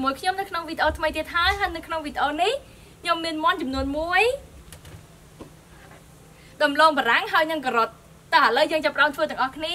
ជាមួយខ្ញុំនៅក្នុងវីដេអូថ្មីទៀតហើយនៅក្នុងវីដេអូនេះខ្ញុំមានមាន់ចំនួន1ដំឡូងបារាំងហើយនិងការ៉ុតតើឥឡូវយើងចាប់ផ្ដើមធ្វើទាំងអស់គ្នា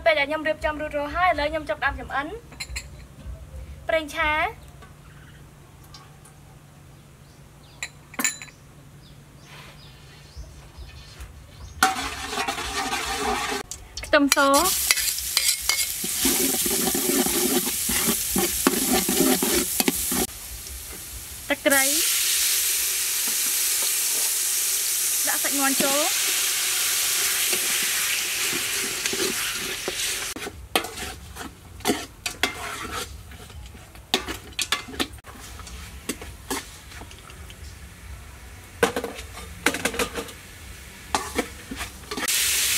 ពេលដែលខ្ញុំរៀបចំរួចរាល់ហើយឥឡូវខ្ញុំចាប់ផ្ដើមចម្អិនប្រេងឆា tầm số tắc rấy đã sạch ngon chỗ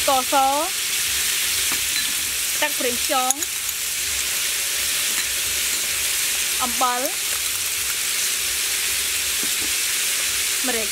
cỏ số tắc phím chóng âm bal merek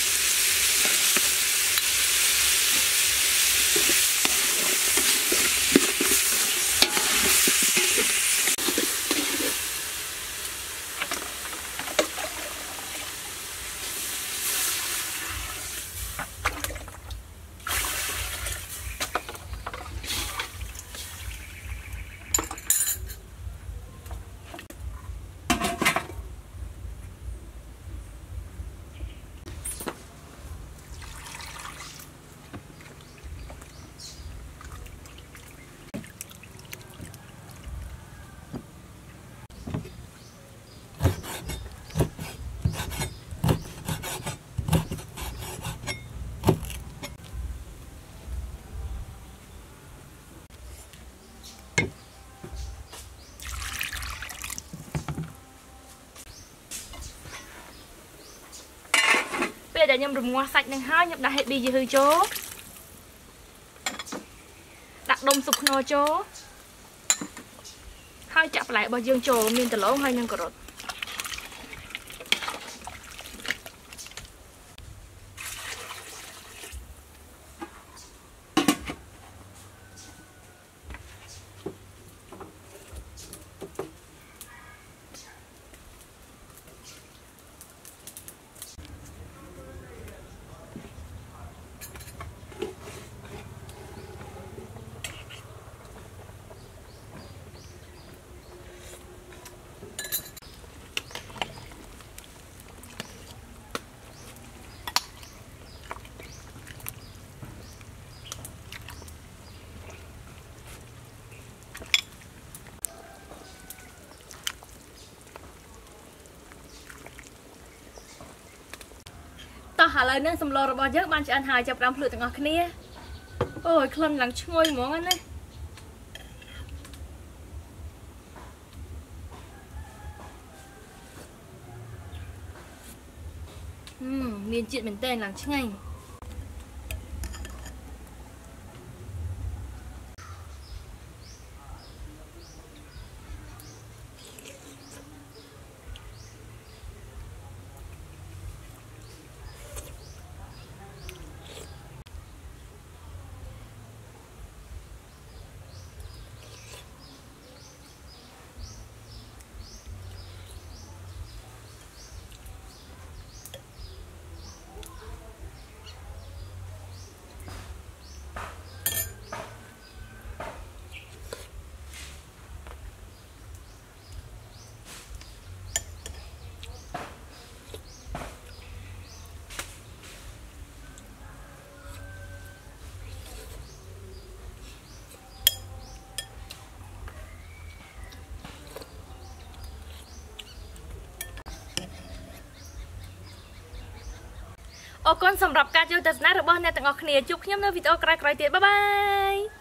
để nhâm rùm ngoa sạch nâng hai nhâm đã hết đi gì hư chố đặt đông sụp nô chố hai chạp lại bao dương chố miền tờ lỗ hai nâng cỏ rột hả lời nâng xâm lô rồi bao giờ bạn cho anh hai chọc đám lửa từng ngọt kia ôi khăn lắng ngôi món ăn đấy miền chuyện mình tên lắng ngay ô conสำหรับการดูแต่หน้าระบบเนี่ยต่างออกเนี่ยจุกย้ำในวิดีโอไกลๆเตี้ยบ๊ายบาย